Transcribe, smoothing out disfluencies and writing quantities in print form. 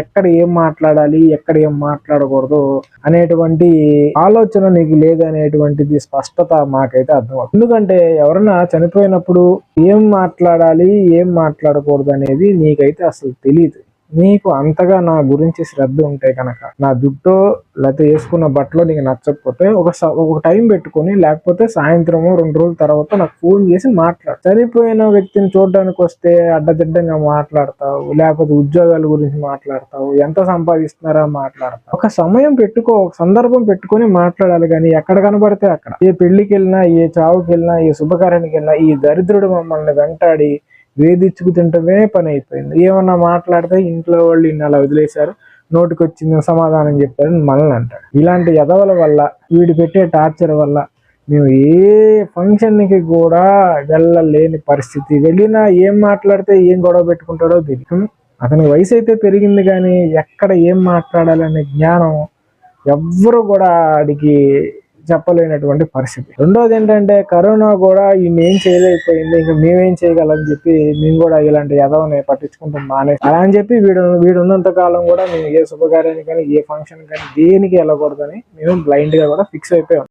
ఎక్కడ ఏం మాట్లాడాలి, ఎక్కడ ఏం మాట్లాడకూడదు అనేటువంటి ఆలోచన నీకు లేదనేటువంటిది స్పష్టత మాకైతే అర్థమవుతుంది. ఎందుకంటే ఎవరన్నా చనిపోయినప్పుడు ఏం మాట్లాడాలి, ఏం మాట్లాడకూడదు అనేది నీకైతే అసలు తెలియదు. నీకు అంతగా నా గురించి శ్రద్ధ ఉంటే కనుక, నా జుట్టో లేకపోతే వేసుకున్న బట్టలో నీకు నచ్చకపోతే ఒక టైం పెట్టుకొని, లేకపోతే సాయంత్రము 2 రోజుల తర్వాత నాకు ఫోన్ చేసి మాట్లాడు. చనిపోయిన వ్యక్తిని చూడడానికి వస్తే అడ్డదిడ్డంగా మాట్లాడతావు, లేకపోతే ఉద్యోగాల గురించి మాట్లాడతావు, ఎంత సంపాదిస్తున్నారా మాట్లాడతావు. ఒక సమయం పెట్టుకో, ఒక సందర్భం పెట్టుకొని మాట్లాడాలి. కానీ ఎక్కడ కనబడితే అక్కడ, ఏ పెళ్లికి వెళ్ళినా, ఏ చావుకి వెళ్ళినా, ఏ శుభకార్యానికి వెళ్ళినా ఈ దరిద్రుడు మమ్మల్ని వెంటాడి వేధించుకు తింటమే పని అయిపోయింది. ఏమన్నా మాట్లాడితే ఇంట్లో వాళ్ళు ఇన్ని అలా వదిలేశారు, నోటికి వచ్చింది సమాధానం చెప్పారని మనల్ని అంటారు. ఇలాంటి ఎదవల వల్ల, వీడు పెట్టే టార్చర్ వల్ల మేము ఏ ఫంక్షన్కి కూడా వెళ్ళలేని పరిస్థితి. వెళ్ళినా ఏం మాట్లాడితే ఏం గొడవ పెట్టుకుంటాడో తెలియదు. అతని వయసు అయితే పెరిగింది కానీ ఎక్కడ ఏం మాట్లాడాలనే జ్ఞానం ఎవ్వరు కూడా ఆడికి చెప్పలేనటువంటి పరిస్థితి. రెండోది ఏంటంటే కరోనా కూడా ఈయన ఏం చేయలేకపోయింది, ఇంకా మేమేం చేయగలని చెప్పి మేము కూడా ఇలాంటి ఎదవని పట్టించుకుంటాం మానేసి. అలా అని చెప్పి వీడు ఉన్నంత కాలం కూడా మేము ఏ శుభకార్యానికి కానీ, ఏ ఫంక్షన్ కానీ దేనికి వెళ్ళకూడదని మేము బ్లైండ్ గా కూడా ఫిక్స్ అయిపోయాం.